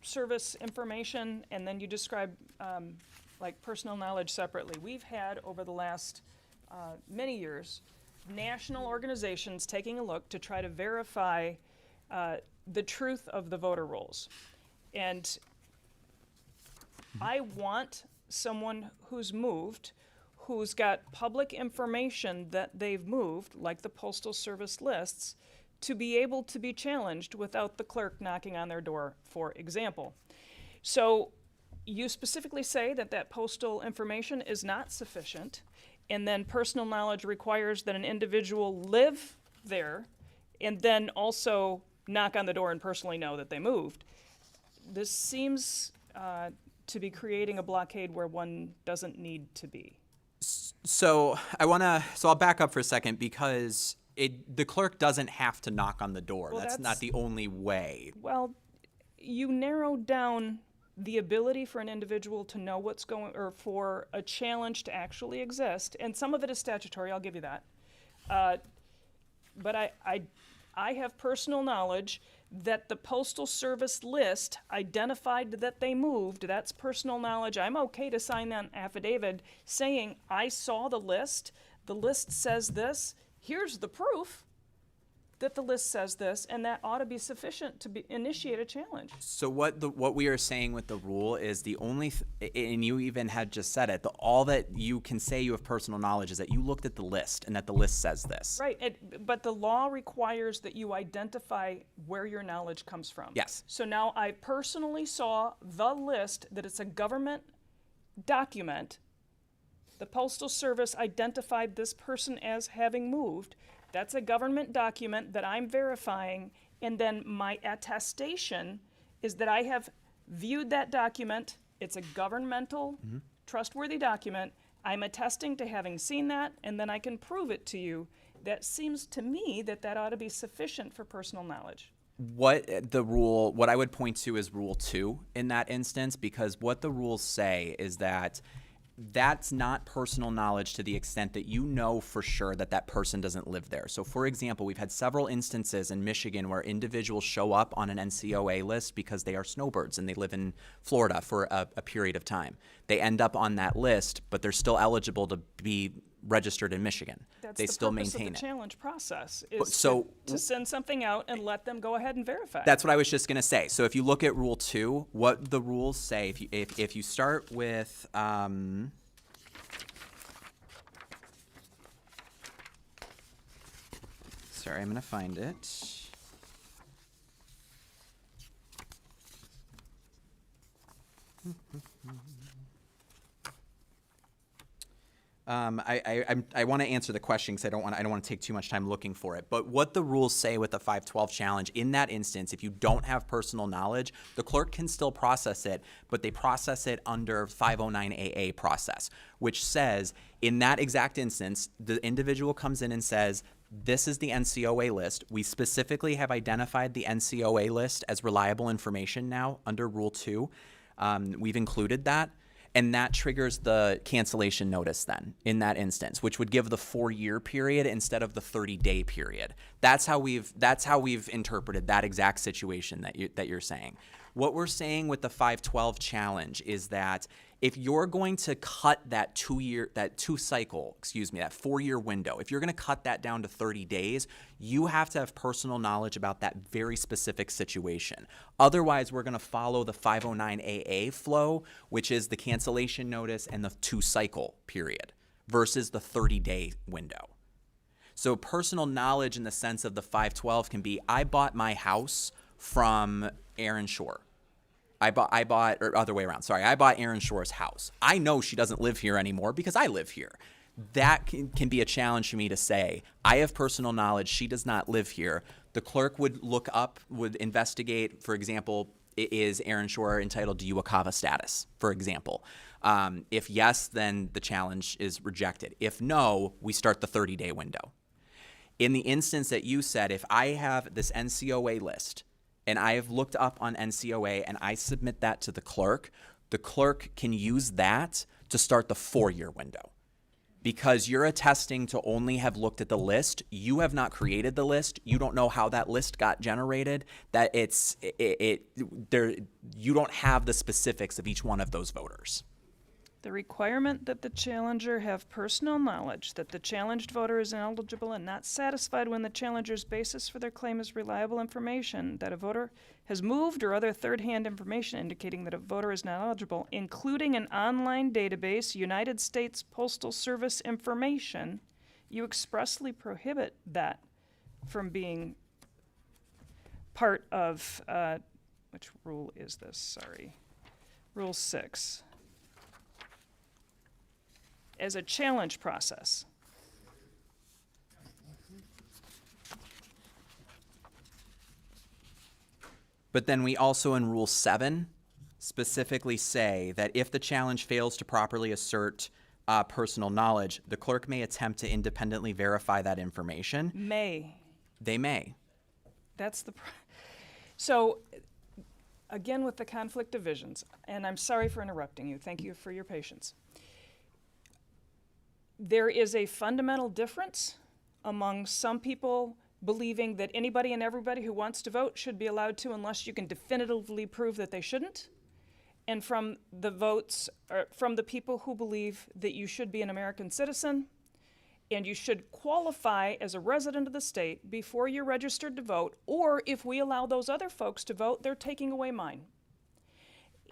service information, and then you describe like personal knowledge separately. We've had over the last many years national organizations taking a look to try to verify the truth of the voter rolls. And I want someone who's moved, who's got public information that they've moved, like the Postal Service lists, to be able to be challenged without the clerk knocking on their door, for example. So you specifically say that that postal information is not sufficient, and then personal knowledge requires that an individual live there and then also knock on the door and personally know that they moved. This seems to be creating a blockade where one doesn't need to be. So I'll back up for a second because the clerk doesn't have to knock on the door. Well, that's not the only way. Well, you narrowed down the ability for an individual to know what's going, or for a challenge to actually exist, and some of it is statutory, I'll give you that. But I have personal knowledge that the Postal Service list identified that they moved. That's personal knowledge. I'm okay to sign that affidavit saying, I saw the list says this, here's the proof that the list says this, and that ought to be sufficient to initiate a challenge. So what we are saying with the rule is the only, and you even had just said it, all that you can say you have personal knowledge is that you looked at the list and that the list says this. Right, but the law requires that you identify where your knowledge comes from. Yes. So now I personally saw the list, that it's a government document. The Postal Service identified this person as having moved. That's a government document that I'm verifying, and then my attestation is that I have viewed that document. It's a governmental, trustworthy document. I'm attesting to having seen that, and then I can prove it to you. That seems to me that ought to be sufficient for personal knowledge. What I would point to is Rule 2 in that instance, because what the rules say is that that's not personal knowledge to the extent that you know for sure that that person doesn't live there. So for example, we've had several instances in Michigan where individuals show up on an NCOA list because they are snowbirds and they live in Florida for a period of time. They end up on that list, but they're still eligible to be registered in Michigan. They still maintain That's the purpose of the challenge process, is So- to send something out and let them go ahead and verify. That's what I was just going to say. So if you look at Rule 2, what the rules say, if you start with, sorry, I'm going to find it. I want to answer the question because I don't want to take too much time looking for it. But what the rules say with the 512 challenge, in that instance, if you don't have personal knowledge, the clerk can still process it, but they process it under 509AA process, which says in that exact instance, the individual comes in and says, this is the NCOA list. We specifically have identified the NCOA list as reliable information now under Rule 2. We've included that. And that triggers the cancellation notice then in that instance, which would give the 4-year period instead of the 30-day period. That's how we've interpreted that exact situation that you're saying. What we're saying with the 512 challenge is that if you're going to cut that 4-year window, if you're going to cut that down to 30 days, you have to have personal knowledge about that very specific situation. Otherwise, we're going to follow the 509AA flow, which is the cancellation notice and the 2-cycle period versus the 30-day window. So personal knowledge in the sense of the 512 can be, I bought my house from Aaron Shore. I bought, or other way around, sorry. I bought Aaron Shore's house. I know she doesn't live here anymore because I live here. That can be a challenge for me to say, I have personal knowledge, she does not live here. The clerk would would investigate, for example, is Aaron Shore entitled to UACAVA status, for example. If yes, then the challenge is rejected. If no, we start the 30-day window. In the instance that you said, if I have this NCOA list, and I have looked up on NCOA and I submit that to the clerk can use that to start the 4-year window. Because you're attesting to only have looked at the list, you have not created the list. You don't know how that list got generated. That you don't have the specifics of each one of those voters. The requirement that the challenger have personal knowledge that the challenged voter is ineligible and not satisfied when the challenger's basis for their claim is reliable information, that a voter has moved or other third-hand information indicating that a voter is not eligible, including an online database, United States Postal Service information, you expressly prohibit that from being part of, which rule is this? Sorry. Rule 6. As a challenge process. But then we also in Rule 7 specifically say that if the challenge fails to properly assert personal knowledge, the clerk may attempt to independently verify that information. They may. That's the. So, again, with the conflict of visions, and I'm sorry for interrupting you. Thank you for your patience. There is a fundamental difference among some people believing that anybody and everybody who wants to vote should be allowed to unless you can definitively prove that they shouldn't, and from the from the people who believe that you should be an American citizen and you should qualify as a resident of the state before you're registered to vote, or if we allow those other folks to vote, they're taking away mine.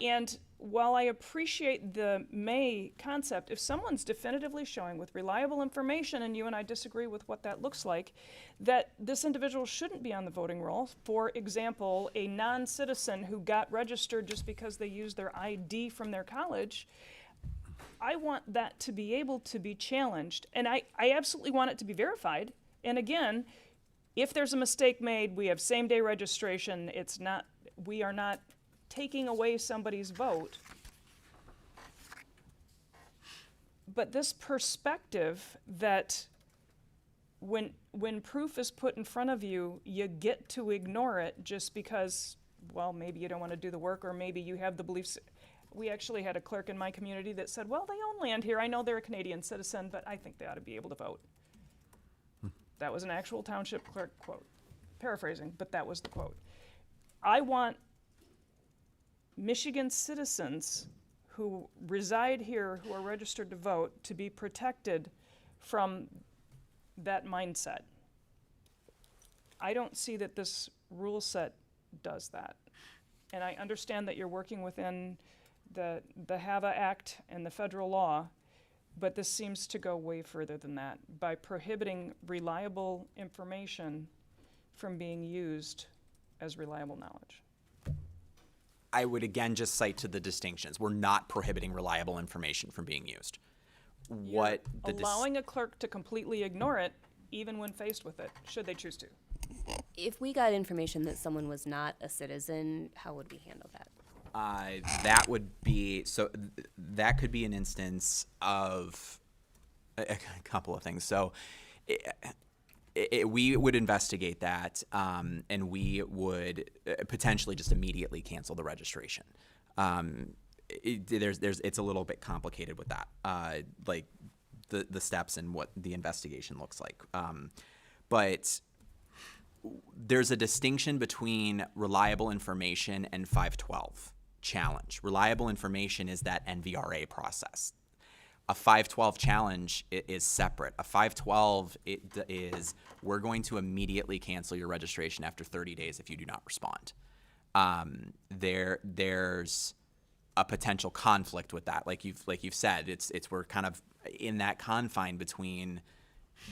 And while I appreciate the may concept, if someone's definitively showing with reliable information, and you and I disagree with what that looks like, that this individual shouldn't be on the voting roll, for example, a non-citizen who got registered just because they used their ID from their college, I want that to be able to be challenged. And I absolutely want it to be verified. And again, if there's a mistake made, we have same-day registration. We are not taking away somebody's vote. But this perspective that when proof is put in front of you, you get to ignore it just because, well, maybe you don't want to do the work, or maybe you have the beliefs. We actually had a clerk in my community that said, well, they own land here. I know they're a Canadian citizen, but I think they ought to be able to vote. That was an actual township clerk quote. Paraphrasing, but that was the quote. I want Michigan citizens who reside here, who are registered to vote, to be protected from that mindset. I don't see that this rule set does that. And I understand that you're working within the HAVA Act and the federal law, but this seems to go way further than that by prohibiting reliable information from being used as reliable knowledge. I would again just cite to the distinctions. We're not prohibiting reliable information from being used. What the allowing a clerk to completely ignore it, even when faced with it, should they choose to. If we got information that someone was not a citizen, how would we handle that? That would be that could be an instance of a couple of things. So we would investigate that, and we would potentially just immediately cancel the registration. It's a little bit complicated with that, like the steps and what the investigation looks like. But there's a distinction between reliable information and 512 challenge. Reliable information is that NVRA process. A 512 challenge is separate. A 512 is we're going to immediately cancel your registration after 30 days if you do not respond. There's a potential conflict with that, like you've said. It's we're kind of in that confine between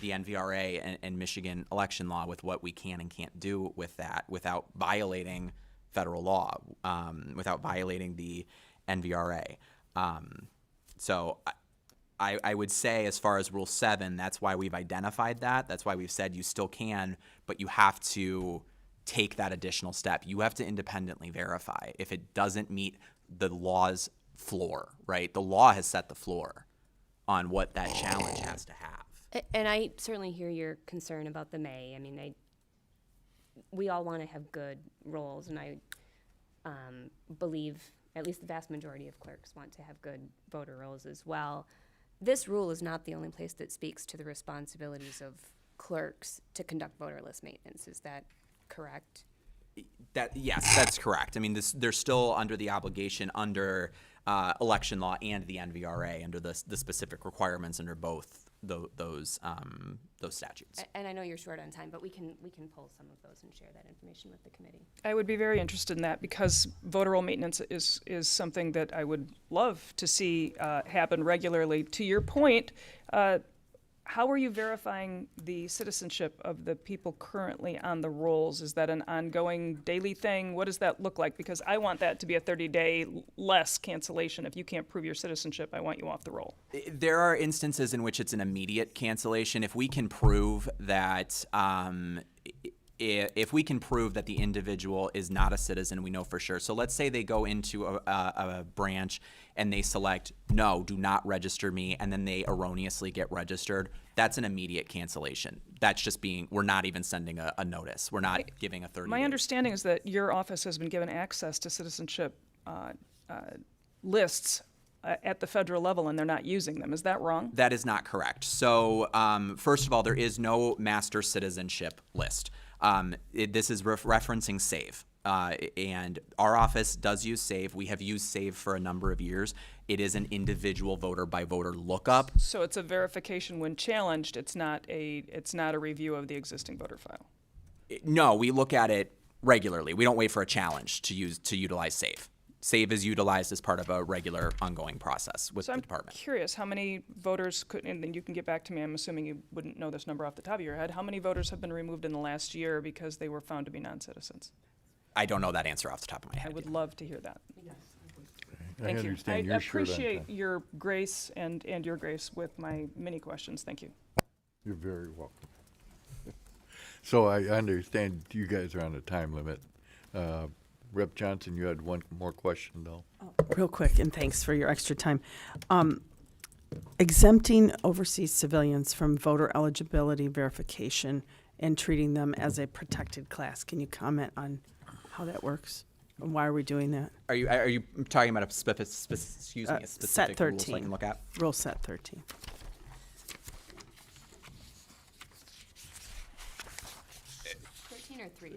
the NVRA and Michigan election law with what we can and can't do with that without violating federal law, without violating the NVRA. So I would say, as far as Rule 7, that's why we've identified that. That's why we've said you still can, but you have to take that additional step. You have to independently verify if it doesn't meet the law's floor, right? The law has set the floor on what that challenge has to have. And I certainly hear your concern about the may. I mean, we all want to have good roles, and I believe at least the vast majority of clerks want to have good voter rolls as well. this rule is not the only place that speaks to the responsibilities of clerks to conduct voter list maintenance. Is that correct? Yes, that's correct. I mean, they're still under the obligation under election law and the NVRA under the specific requirements under both those statutes. And I know you're short on time, but we can pull some of those and share that information with the committee. I would be very interested in that because voter roll maintenance is something that I would love to see happen regularly. To your point, how are you verifying the citizenship of the people currently on the rolls? Is that an ongoing daily thing? What does that look like? Because I want that to be a 30-day less cancellation. If you can't prove your citizenship, I want you off the roll. There are instances in which it's an immediate cancellation. If we can prove that if we can prove that the individual is not a citizen, we know for sure. So let's say they go into a branch and they select, no, do not register me, and then they erroneously get registered. That's an immediate cancellation. That's just we're not even sending a notice. We're not giving a 30 My days. understanding is that your office has been given access to citizenship lists at the federal level, and they're not using them. Is that wrong? That is not correct. So first of all, there is no master citizenship list. This is referencing SAVE. And our office does use SAVE. We have used SAVE for a number of years. It is an individual voter by voter lookup. So it's a verification when challenged. It's not a review of the existing voter file. No, we look at it regularly. We don't wait for a challenge to utilize SAVE. SAVE is utilized as part of a regular ongoing process with So the I'm department. curious, how many voters could, and then you can get back to me, I'm assuming you wouldn't know this number off the top of your head, how many voters have been removed in the last year because they were found to be non-citizens? I don't know that answer off the top of my I head. would love to hear that. I Thank you. understand I you're short on appreciate time. your grace and your grace with my many questions. Thank you. You're very welcome. So I understand you guys are on a time limit. Rep. Johnson, you had one more question, though. Real quick, and thanks for your extra time. Exempting overseas civilians from voter eligibility verification and treating them as a protected class. Can you comment on how that works? And why are we doing that? Are you talking about a specific Set rule so I 13. can look at? Rule set 13. 13 or 3?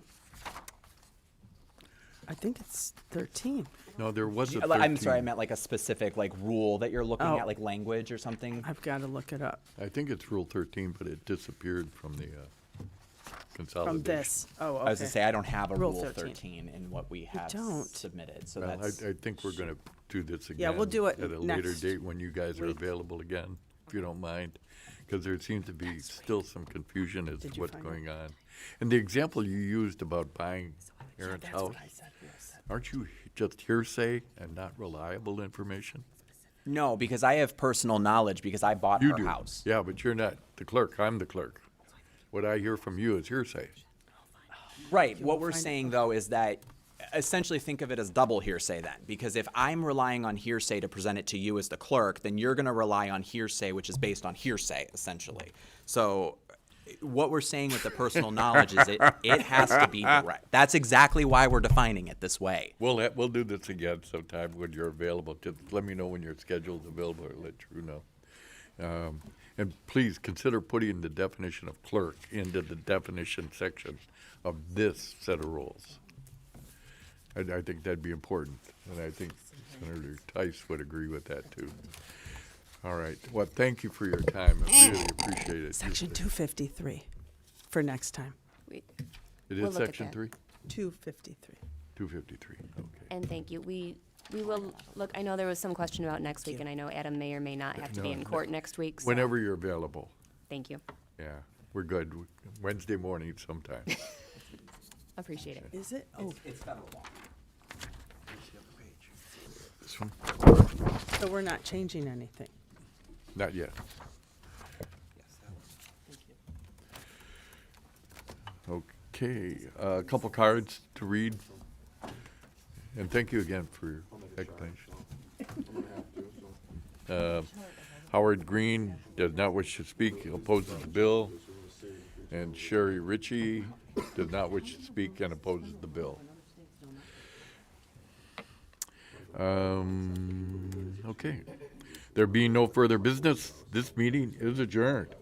I think it's 13. No, there was a I'm sorry, I 13. meant like a specific rule that you're looking Oh. at, like language or something. I've got to look it up. I think it's Rule 13, but it disappeared from the consolidation. From this. Oh, okay. I was to say I don't have a Rule Rule 13. 13 in what we have don't? submitted, so Well, that's I think we're going to do this again. Yeah, we'll do it at a later next date when you guys are week. available again, if you don't mind, because there seems to be still some confusion as to Did you what's find it? going on. And the example you used about buying Aaron's That's house, what I said. Rule set. aren't you just hearsay and not reliable information? no, because I have personal knowledge because I bought You her do. house. Yeah, but you're not the clerk. I'm the clerk. What I hear from you is hearsay. Right. What we're saying though is that essentially think of it as double hearsay then, because if I'm relying on hearsay to present it to you as the clerk, then you're going to rely on hearsay, which is based on hearsay essentially. So what we're saying with the personal knowledge is it has to be direct. That's exactly why we're defining it this way. We'll do this again sometime when you're available. Just let me know when your schedule's available, or let Drew know. And please consider putting the definition of clerk into the definition section of this set of rules. I think that'd be important, and I think Senator Tice would agree with that too. All right. Well, thank you for your time. I really appreciate it. Section 253 for next time. It we'll is look at section that. 3? 253. 253, okay. And thank you. We will look. I know there was some question about next week, and I know Adam may or may not have to be No, in no. court next week. So Whenever you're available. thank you. Yeah, we're good. Wednesday morning sometime. Appreciate it. Is it? Oh, It's federal law. This one? so we're not changing anything. Not yet. Okay, a couple cards to read. And thank you again for your explanation. Howard Green does not wish to speak, opposes the bill. And Sherry Ritchie does not wish to speak and opposes the bill. Okay. There being no further business, this meeting is adjourned.